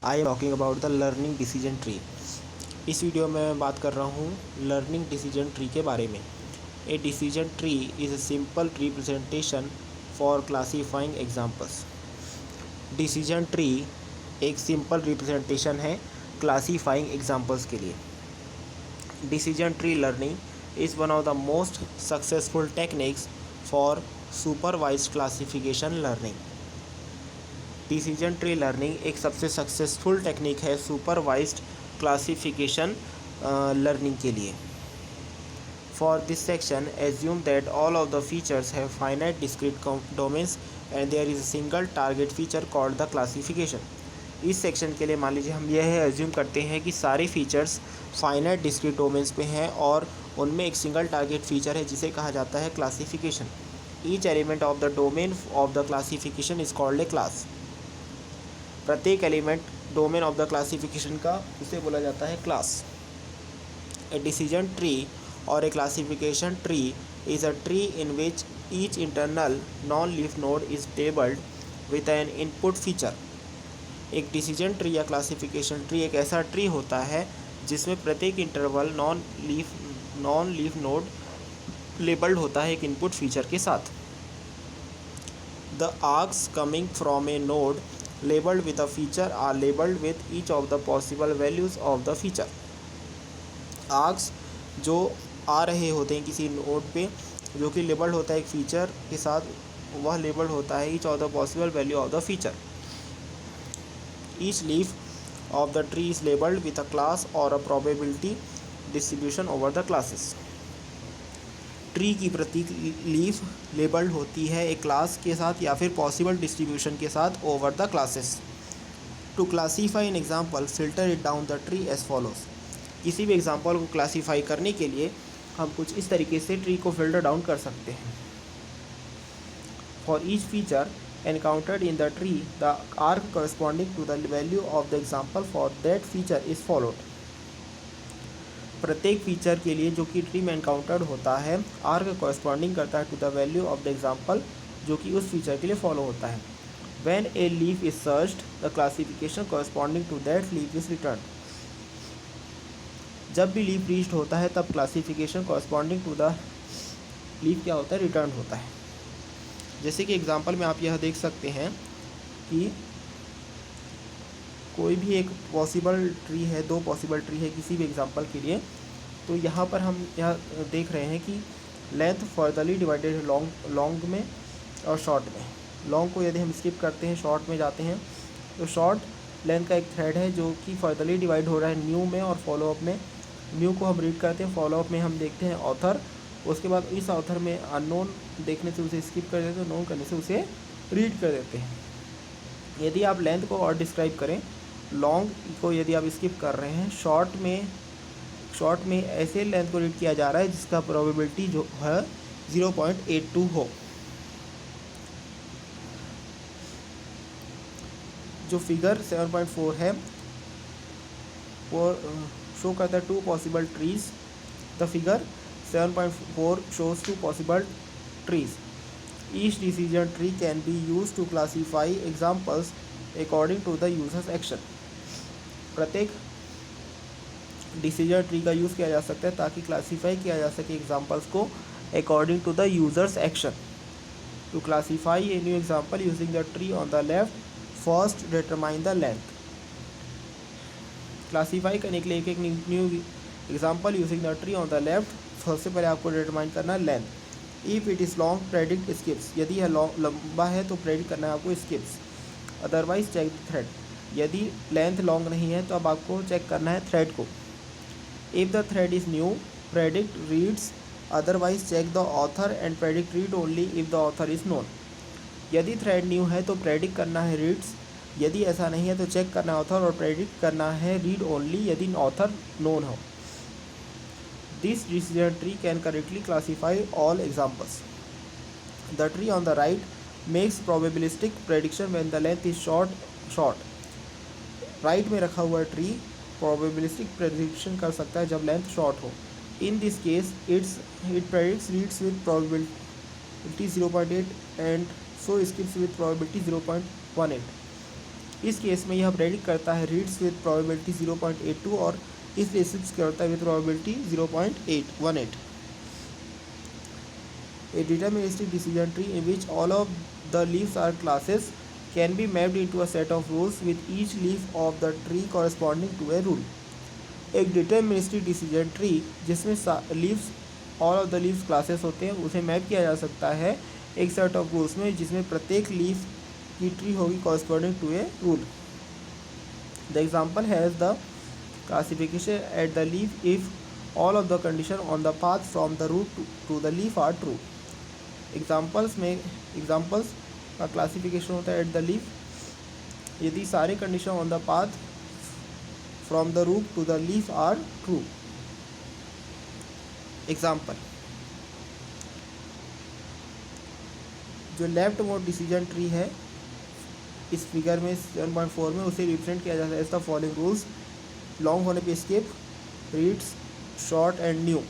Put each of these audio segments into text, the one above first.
I am talking about the learning decision tree. इस video में मैं बात कर रहा हूँ लर्निंग डिसीजन ट्री के बारे में। A decision tree is a simple representation for classifying examples. Decision tree एक सिंपल रिप्रेजेंटेशन है क्लासीफाइंग एग्जाम्पल्स के लिए। Decision tree learning is one of the most successful techniques for supervised classification learning. Decision tree learning एक सबसे successful technique है supervised classification learning के लिए। For this section assume that all of the features have finite discrete domains and there is a single target feature called the classification. इस section के लिए मान लीजिए हम यह एज्यूम करते हैं कि सारे फीचर्स फाइनाइट डिस्क्रीट डोमेन्स पे हैं और उनमें एक सिंगल टारगेट फीचर है जिसे कहा जाता है classification. Each element of the domain of the classification is called a class. प्रत्येक element domain of the classification का उसे बोला जाता है क्लास। ए डिसीजन ट्री और a classification tree is a tree in which each internal non leaf node is labelled with an input feature. एक decision tree या classification tree एक ऐसा ट्री होता है जिसमें प्रत्येक interval non leaf node labelled होता है एक इनपुट फीचर के साथ। The arcs coming from a node labeled with a feature are labeled with each of the possible values of the feature। Arcs जो आ रहे होते हैं किसी नोड पे जो कि लेबल्ड होता है एक फीचर के साथ, वह लेबल्ड होता है each of the possible value of the feature. Each leaf of the tree is labelled with a class और a probability distribution over the classes. Tree की प्रत्येक लीफ लेबल्ड होती है एक क्लास के साथ या फिर पॉसिबल डिस्ट्रीब्यूशन के साथ over the classes. To classify an example filter it down the tree as follows. किसी भी एग्जाम्पल को क्लासीफाई करने के लिए हम कुछ इस तरीके से ट्री को फिल्टर डाउन कर सकते हैं। For each feature encountered in the tree the arc corresponding to the value of the example for that feature is followed. प्रत्येक फीचर के लिए जो कि ट्री में एनकाउंटर्ड होता है, आर्क कॉरस्पॉन्डिंग करता है to the value of the example जो कि उस फीचर के लिए फॉलो होता है। When a leaf is searched the classification corresponding to that leaf is return. जब भी लीफ रीच्ड होता है तब classification corresponding to the leaf क्या होता है, रिटर्न होता है। जैसे कि एग्जाम्पल में आप यह देख सकते हैं कि कोई भी एक पॉसिबल ट्री है, दो पॉसिबल ट्री है किसी भी एग्जांपल के लिए, तो यहाँ पर हम यह देख रहे हैं कि लेंथ फर्दरली डिवाइडेड है लॉन्ग में और शॉर्ट में। लॉन्ग को यदि हम स्किप करते हैं, शॉर्ट में जाते हैं, तो शॉर्ट लेंथ का एक थ्रेड है जो कि फर्दरली डिवाइड हो रहा है न्यू में और फॉलोअप में। न्यू को हम रीड करते हैं, फॉलोअप में हम देखते हैं ऑथर, उसके बाद इस ऑथर में अननोन देखने से उसे स्किप कर देते हैं, नोन करने से उसे रीड कर देते हैं। यदि आप लेंथ को और डिस्क्राइब करें, लॉन्ग को यदि आप स्किप कर रहे हैं, शॉर्ट में ऐसे लेंथ को रीड किया जा रहा है जिसका प्रोबेबिलिटी जो है 0.82 हो। जो फिगर 7.4 है वो शो करता है two possible trees. The figure 7.4 shows two possible trees. Each decision tree can be use to classify examples according to the users action. प्रत्येक डिसीजन ट्री का यूज़ किया जा सकता है ताकि क्लासीफाई किया जा सके एग्जाम्पल्स को according to the users action. To classify a new example using the tree on the left, first determine the length. Classify करने के लिए एक new example using the tree on the left, सबसे पहले आपको डिटरमाइन करना है length. If it is long predict skips. यदि यह लंबा है तो प्रेडिक्ट करना है आपको skips. Otherwise check the thread. यदि लेंथ लॉन्ग नहीं है तो अब आपको चेक करना है थ्रेड को। If the thread is new predict reads, otherwise check the author and predict read only if the author is known. यदि थ्रेड न्यू है तो प्रेडिक्ट करना है रीड्स, यदि ऐसा नहीं है तो चेक करना है ऑथर और प्रेडिक्ट करना है रीड ओनली यदि ऑथर नोन हो। This decision tree can correctly classify all examples. The tree on the right makes probabilistic prediction when the length is short. Right में रखा हुआ ट्री प्रोबेबिलिस्टिक प्रेडिक्शन कर सकता है जब लेंथ शॉर्ट हो। In this case it predicts reads with probability 0.8 and so skips with probability 0.18। इस case में यह प्रेडिक्ट करता है रीड्स विद प्रोबेबिलिटी 0.82 और इस रिसीव्स करता है with probability 0.818. A deterministic decision tree in which all of the leaves are classes can be mapped into a set of rules with each leaf of the tree corresponding to a rule. एक deterministic decision tree जिसमें leaves all of the leaves classes होते हैं उसे map किया जा सकता है एक सेट ऑफ रूल्स में जिसमें प्रत्येक लीफ की ट्री होगी corresponding to a rule. The example has the classification at the leaf if all of the condition on the path from the root to the leaf are true. Examples का classification होता है at the leaf यदि सारे condition on the path from the root to the leaf are true. Example, जो left mode decision tree है इस figure में 7.4 में उसे रिप्रेजेंट किया जाता है as the following rules. Long होने पे skip, reads, short and new.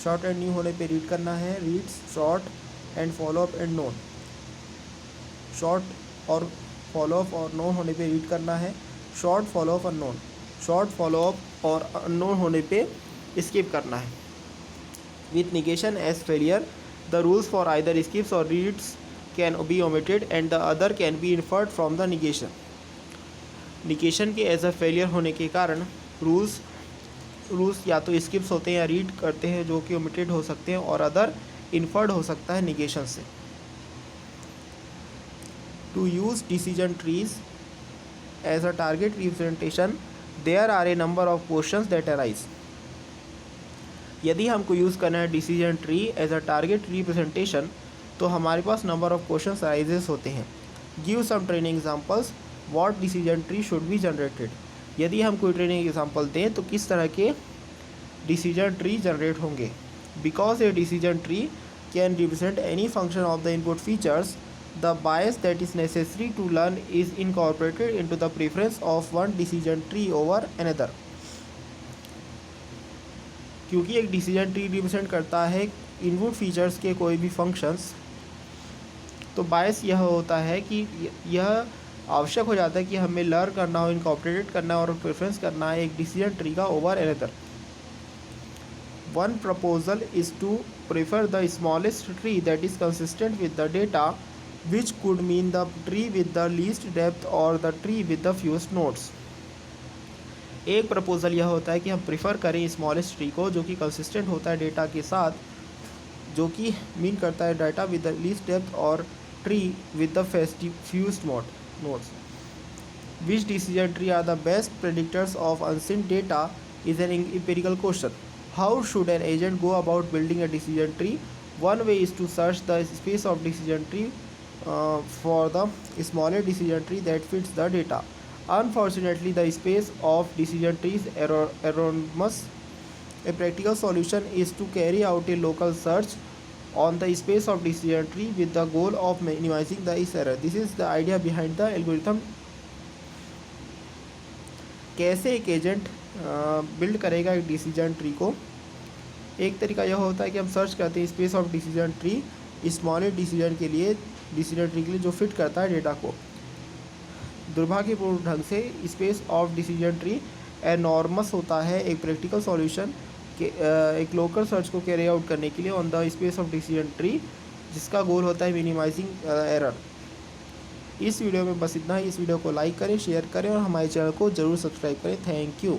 Short and new होने पे रीड करना है, reads, short and follow up and known. Short और फॉलो अप और नोन होने पे रीड करना है, short follow up unknown. Short follow up और अननोन होने पे स्किप करना है. With negation as failure the rules for either skips और reads can be omitted and the other can be inferred from the negation. Negation के as a failure होने के कारण रूल्स या तो स्किप्स होते हैं या रीड करते हैं जो कि ओमिटेड हो सकते हैं और अदर इन्फर्ड हो सकता है निगेशन से. To use decision trees as a target representation there are a number of questions that arise. यदि हमको यूज़ करना है decision tree as a target representation तो हमारे पास नंबर ऑफ क्वेश्चंस अराइजेस होते हैं. Give some training examples what decision tree should be generated. यदि हम कोई ट्रेनिंग एग्जांपल दें तो किस तरह के डिसीजन ट्री जनरेट होंगे. Because A decision tree can represent any function of the input features the bias that is necessary to learn is incorporated into the preference of one decision tree over another. क्योंकि एक decision tree represent करता है input features के कोई भी functions तो बायस यह होता है कि यह आवश्यक हो जाता है कि हमें लर्न करना हो, इनकॉर्पोरेट करना है और प्रेफरेंस करना है एक डिसीजन ट्री का over another. One proposal is to prefer the smallest tree that is consistent with the data which could mean the tree with the least depth or the tree with the fewest nodes. एक proposal यह होता है कि हम prefer करें smallest tree को जो कि कंसिस्टेंट होता है डेटा के साथ, जो कि मीन करता है data with the least depth और tree with the fewest nodes. Which decision tree are the best predictors of unseen data is an empirical question. How should an agent go about building a decision tree. One way is to search the space of decision tree for the smaller decision tree that fits the data. Unfortunately, the space of decision tree is enormous. A practical solution is to carry out a local search on the space of decision tree with the goal of minimizing this error. This is the idea behind the algorithm. कैसे एक agent build करेगा एक decision tree को. एक तरीका यह होता है कि हम सर्च करते हैं space of decision tree smaller decision के लिए, डिसीजन ट्री के लिए जो फिट करता है डेटा को. दुर्भाग्यपूर्ण ढंग से space of decision tree enormous होता है. एक प्रैक्टिकल सॉल्यूशन के एक लोकल सर्च को कैरी आउट करने के लिए on the space of decision tree जिसका गोल होता है मिनिमाइजिंग एरर. इस वीडियो में बस इतना ही. इस वीडियो को लाइक करें, शेयर करें और हमारे चैनल को ज़रूर सब्सक्राइब करें. Thank you.